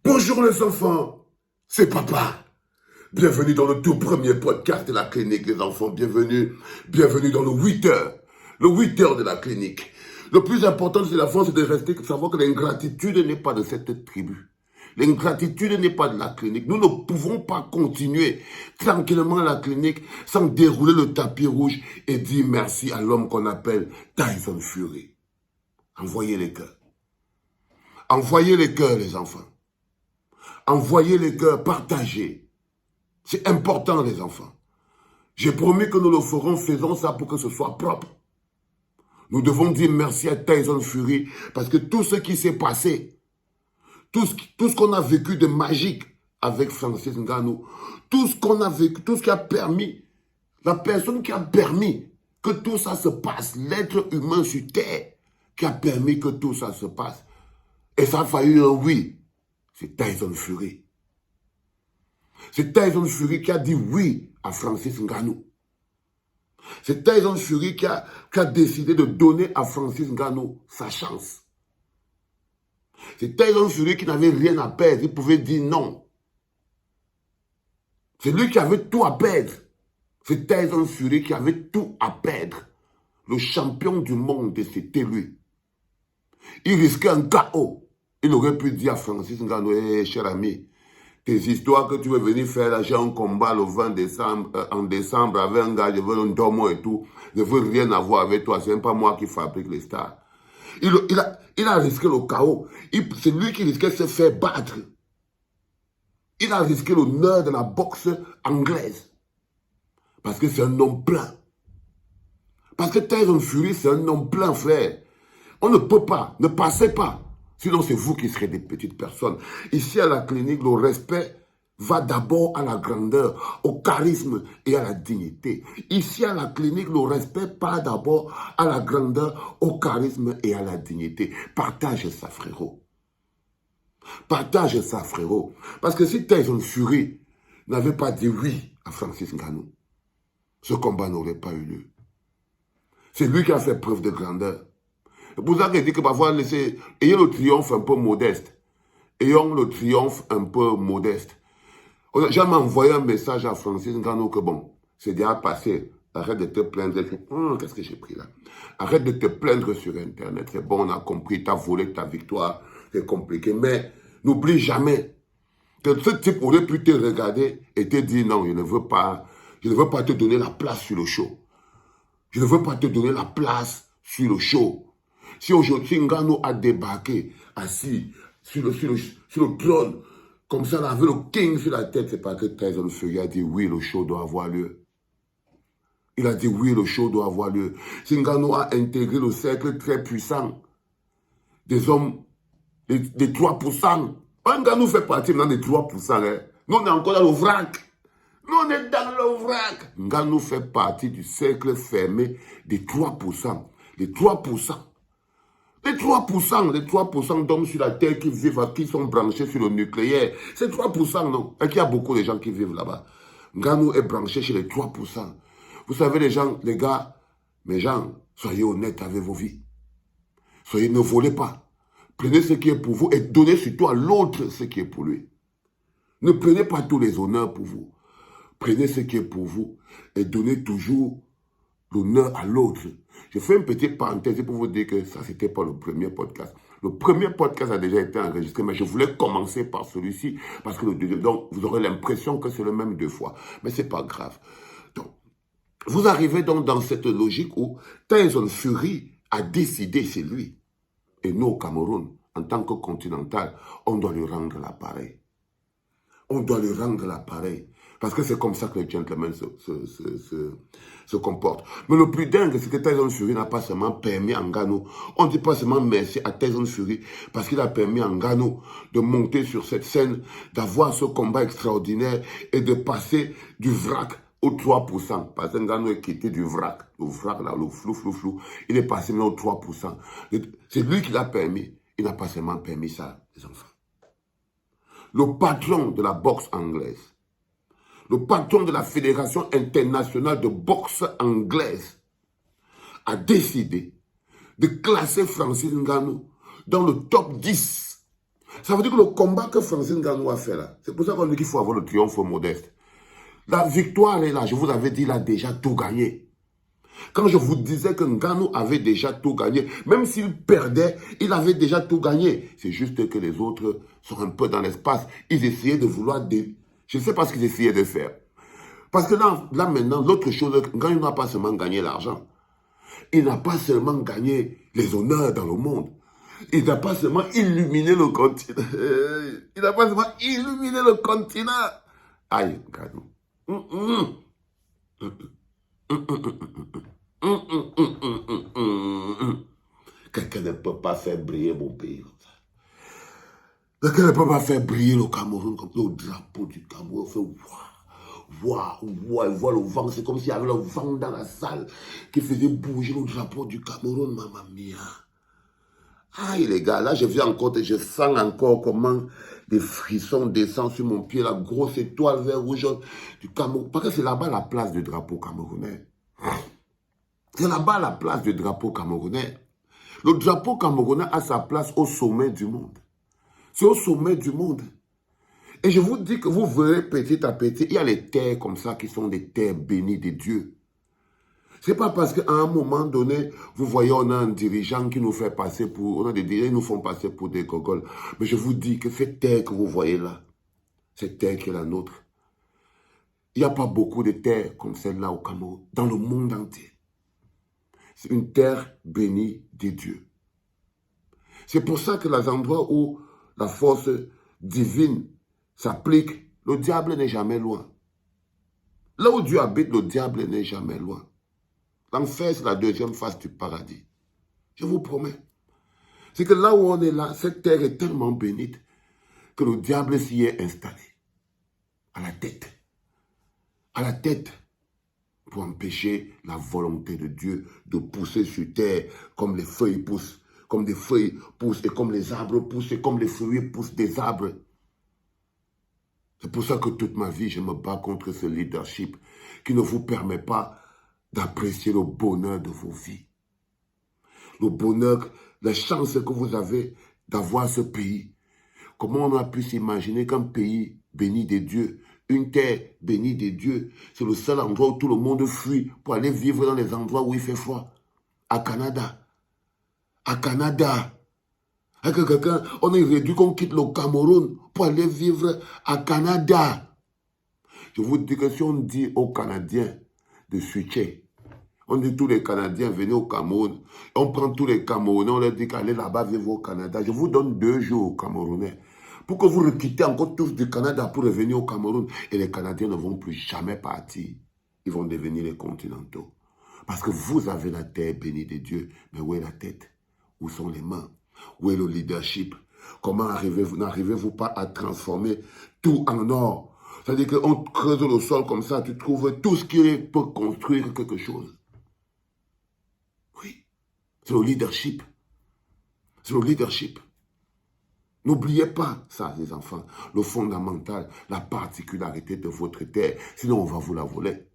Bonjour les enfants, c'est papa. Bienvenue dans le tout premier podcast de la clinique des enfants. Bienvenue dans le 8 heures. Le 8 heures de la clinique. Le plus important chez l'enfant, c'est de rester, savoir que l'ingratitude n'est pas de cette tribu. L'ingratitude n'est pas de la clinique. Nous ne pouvons pas continuer tranquillement à la clinique sans dérouler le tapis rouge et dire merci à l'homme qu'on appelle Tyson Fury. Envoyez les cœurs. Envoyez les cœurs, les enfants. Envoyez les cœurs, partagez. C'est important, les enfants. J'ai promis que nous le ferons, faisons ça pour que ce soit propre. Nous devons dire merci à Tyson Fury parce que tout ce qui s'est passé, tout ce qu'on a vécu de magique avec Francis Ngannou, tout ce qu'on a vécu, tout ce qui a permis, la personne qui a permis que tout ça se passe, l'être humain sur terre qui a permis que tout ça se passe. Et ça a fallu un oui. C'est Tyson Fury. C'est Tyson Fury qui a dit oui à Francis Ngannou. C'est Tyson Fury qui a décidé de donner à Francis Ngannou sa chance. C'est Tyson Fury qui n'avait rien à perdre. Il pouvait dire non. C'est lui qui avait tout à perdre. C'est Tyson Fury qui avait tout à perdre. Le champion du monde, c'était lui. Il risquait un KO. Il aurait pu dire à Francis Ngannou, hey, cher ami, tes histoires que tu veux venir faire là, j'ai un combat le 20 décembre, en décembre avec un gars, je veux un domo et tout. Je veux rien avoir avec toi, c'est même pas moi qui fabrique les stars. Il a risqué le chaos. C'est lui qui risquait de se faire battre. Il a risqué l'honneur de la boxe anglaise. Parce que c'est un homme plein. Parce que Tyson Fury, c'est un homme plein, frère. On ne peut pas, ne passez pas. Sinon, c'est vous qui serez des petites personnes. Ici, à la clinique, le respect va d'abord à la grandeur, au charisme et à la dignité. Ici, à la clinique, le respect part d'abord à la grandeur, au charisme et à la dignité. Partage ça, frérot. Partage ça, frérot. Parce que si Tyson Fury n'avait pas dit oui à Francis Ngannou, ce combat n'aurait pas eu lieu. C'est lui qui a fait preuve de grandeur. C'est pour ça qu'il dit que parfois, ayez le triomphe un peu modeste. Ayons le triomphe un peu modeste. J'ai envoyé un message à Francis Ngannou que bon, c'est déjà passé. Arrête de te plaindre. Qu'est-ce que j'ai pris là? Arrête de te plaindre sur Internet. C'est bon, on a compris, tu as volé ta victoire. C'est compliqué. Mais n'oublie jamais que ce type aurait pu te regarder et te dire non, je ne veux pas te donner la place sur le show. Je ne veux pas te donner la place sur le show. Si aujourd'hui Ngannou a débarqué, assis sur le trône, comme ça, avec le king sur la tête, c'est parce que Tyson Fury a dit oui, le show doit avoir lieu. Il a dit oui, le show doit avoir lieu. Si Ngannou a intégré le cercle très puissant des hommes, des 3%. Ngannou fait partie maintenant des 3%. Hein. Nous, on est encore dans le vrac. Nous, on est dans le vrac. Ngannou fait partie du cercle fermé des 3%. Les 3%. Les 3% d'hommes sur la terre qui vivent, qui sont branchés sur le nucléaire, c'est 3%, non? Et qu'il y a beaucoup de gens qui vivent là-bas. Ngannou est branché chez les 3%. Vous savez, les gars, mes gens, soyez honnêtes avec vos vies. Ne volez pas. Prenez ce qui est pour vous et donnez surtout à l'autre ce qui est pour lui. Ne prenez pas tous les honneurs pour vous. Prenez ce qui est pour vous et donnez toujours l'honneur à l'autre. Je fais une petite parenthèse pour vous dire que ça, c'était pas le premier podcast. Le premier podcast a déjà été enregistré, mais je voulais commencer par celui-ci, parce que le deuxième, donc vous aurez l'impression que c'est le même deux fois. Mais c'est pas grave. Donc, vous arrivez donc dans cette logique où Tyson Fury a décidé, c'est lui. Et nous, au Cameroun, en tant que continental, on doit lui rendre l'appareil. On doit lui rendre l'appareil. Parce que c'est comme ça que les gentlemen se comportent. Mais le plus dingue, c'est que Tyson Fury n'a pas seulement permis à Ngannou. On ne dit pas seulement merci à Tyson Fury parce qu'il a permis à Ngannou de monter sur cette scène, d'avoir ce combat extraordinaire et de passer du vrac au 3%. Parce que Ngannou est quitté du vrac. Le vrac, là, le flou. Il est passé maintenant au 3%. C'est lui qui l'a permis. Il n'a pas seulement permis ça, les enfants. Le patron de la boxe anglaise, le patron de la Fédération internationale de boxe anglaise a décidé de classer Francis Ngannou dans le top 10 Ça veut dire que le combat que Francis Ngannou a fait là, c'est pour ça qu'on dit qu'il faut avoir le triomphe modeste. La victoire est là, je vous avais dit, il a déjà tout gagné. Quand je vous disais que Ngannou avait déjà tout gagné, même s'il perdait, il avait déjà tout gagné. C'est juste que les autres sont un peu dans l'espace. Ils essayaient de vouloir... Je ne sais pas ce qu'ils essayaient de faire. Parce que là maintenant, l'autre chose, Ngannou n'a pas seulement gagné l'argent. Il n'a pas seulement gagné les honneurs dans le monde. Il n'a pas seulement illuminé le continent. Il n'a pas seulement illuminé le continent. Aïe, Ngannou. Quelqu'un ne peut pas faire briller mon pays comme ça. Quelqu'un ne peut pas faire briller le Cameroun comme le drapeau du Cameroun. Fait waouh, voit le vent. C'est comme s'il y avait le vent dans la salle qui faisait bouger le drapeau du Cameroun, mamma mia. Aïe les gars, là je viens encore, je sens encore comment des frissons descendent sur mon pied, la grosse étoile vert rouge du Cameroun. Parce que c'est là-bas la place du drapeau camerounais. C'est là-bas la place du drapeau camerounais. Le drapeau camerounais a sa place au sommet du monde. C'est au sommet du monde. Et je vous dis que vous verrez petit à petit, il y a les terres comme ça qui sont des terres bénies de Dieu. C'est pas parce qu'à un moment donné, vous voyez, on a un dirigeant qui nous fait passer pour... On a des dirigeants qui nous font passer pour des gogoles. Mais je vous dis que cette terre que vous voyez là, cette terre qui est la nôtre, il n'y a pas beaucoup de terres comme celle-là au Cameroun, dans le monde entier. C'est une terre bénie de Dieu. C'est pour ça que les endroits où la force divine s'applique, le diable n'est jamais loin. Là où Dieu habite, le diable n'est jamais loin. L'enfer, c'est la deuxième face du paradis. Je vous promets. C'est que là où on est là, cette terre est tellement bénite que le diable s'y est installé. À la tête. À la tête. Pour empêcher la volonté de Dieu de pousser sur terre comme les feuilles poussent. Comme des feuilles poussent et comme les arbres poussent et comme les fruits poussent des arbres. C'est pour ça que toute ma vie, je me bats contre ce leadership qui ne vous permet pas d'apprécier le bonheur de vos vies. Le bonheur, la chance que vous avez d'avoir ce pays. Comment on a pu s'imaginer qu'un pays béni de Dieu, une terre bénie de Dieu, c'est le seul endroit où tout le monde fuit pour aller vivre dans les endroits où il fait froid. À Canada. À Canada. Avec quelqu'un, on est réduit qu'on quitte le Cameroun pour aller vivre à Canada. Je vous dis que si on dit aux Canadiens de switcher, on dit tous les Canadiens, venez au Cameroun. On prend tous les Camerounais, on leur dit qu'allez là-bas vivre au Canada. Je vous donne 2 jours aux Camerounais. Pour que vous requittez encore tous du Canada pour revenir au Cameroun. Et les Canadiens ne vont plus jamais partir. Ils vont devenir les continentaux. Parce que vous avez la terre bénie de Dieu. Mais où est la tête? Où sont les mains? Où est le leadership? Comment n'arrivez-vous pas à transformer tout en or? C'est-à-dire qu'on creuse le sol comme ça, tu trouves tout ce qui peut construire quelque chose. Oui, c'est le leadership. C'est le leadership. N'oubliez pas ça, les enfants, le fondamental, la particularité de votre terre. Sinon, on va vous la voler.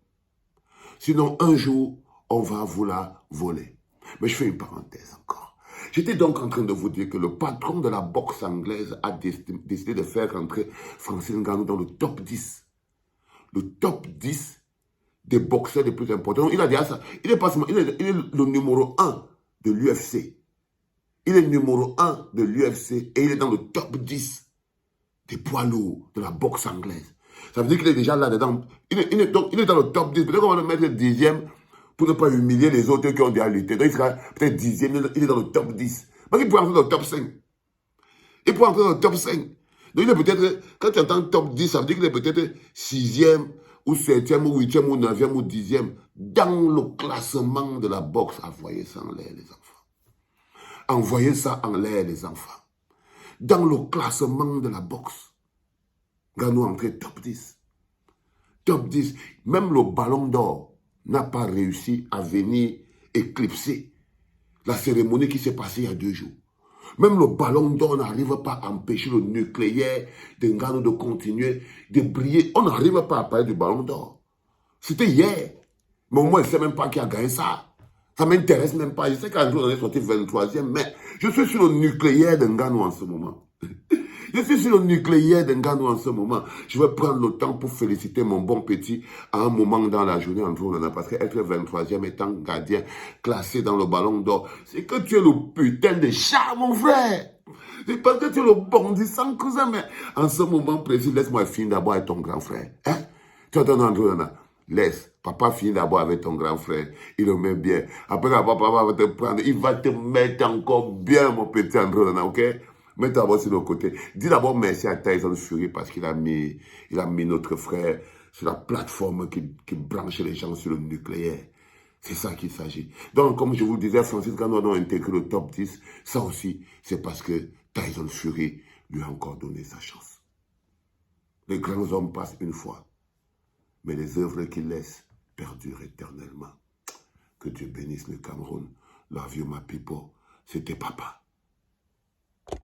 Sinon, un jour, on va vous la voler. Mais je fais une parenthèse encore. J'étais donc en train de vous dire que le patron de la boxe anglaise a décidé de faire rentrer Francis Ngannou dans le top 10. Le top 10 des boxeurs les plus importants. Il a dit ça. Il est le numéro 1 de l'UFC. Il est le numéro 1 de l'UFC et il est dans le top 10 des poids lourds de la boxe anglaise. Ça veut dire qu'il est déjà là-dedans. Il est dans le top 10. Peut-être qu'on va le mettre 10e pour ne pas humilier les autres qui ont déjà lutté. Donc il sera peut-être 10e, il est dans le top 10. Parce qu'il pourrait entrer dans le top 5. Il pourrait entrer dans le top 5. Donc il est peut-être, quand tu entends top 10, ça veut dire qu'il est peut-être 6e, ou 7e, ou 8e, ou 9e, ou 10e dans le classement de la boxe. Envoyez ça en l'air, les enfants. Envoyez ça en l'air, les enfants. Dans le classement de la boxe. Ngannou entré top 10. Top 10. Même le ballon d'or n'a pas réussi à venir éclipser la cérémonie qui s'est passée il y a 2 jours. Même le ballon d'or n'arrive pas à empêcher le nucléaire de Ngannou de continuer de briller. On n'arrive pas à parler du ballon d'or. C'était hier. Mais au moins, il ne sait même pas qui a gagné ça. Ça ne m'intéresse même pas. Je sais qu'un jour, on est sorti 23e, mais je suis sur le nucléaire de Ngannou en ce moment. Je suis sur le nucléaire d'Ngannou en ce moment. Je vais prendre le temps pour féliciter mon bon petit à un moment dans la journée en jour, parce qu'être 23e étant gardien classé dans le ballon d'or, c'est que tu es le putain de chat, mon frère. C'est parce que tu es le bondissant cousin, mais en ce moment précis, laisse-moi finir d'abord avec ton grand frère. Hein? Tu entends Andrew Nana? Laisse. Papa finit d'abord avec ton grand frère. Il le met bien. Après, papa va te prendre. Il va te mettre encore bien, mon petit Andrew Nana, ok? Mets d'abord sur le côté. Dis d'abord merci à Tyson Fury parce qu'il a mis notre frère sur la plateforme qui branche les gens sur le nucléaire. C'est ça qu'il s'agit. Donc, comme je vous disais, Francis Ngannou a intégré le top 10. Ça aussi, c'est parce que Tyson Fury lui a encore donné sa chance. Les grands hommes passent une fois, mais les œuvres qu'ils laissent perdurent éternellement. Que Dieu bénisse le Cameroun. Love you, my people. C'était papa.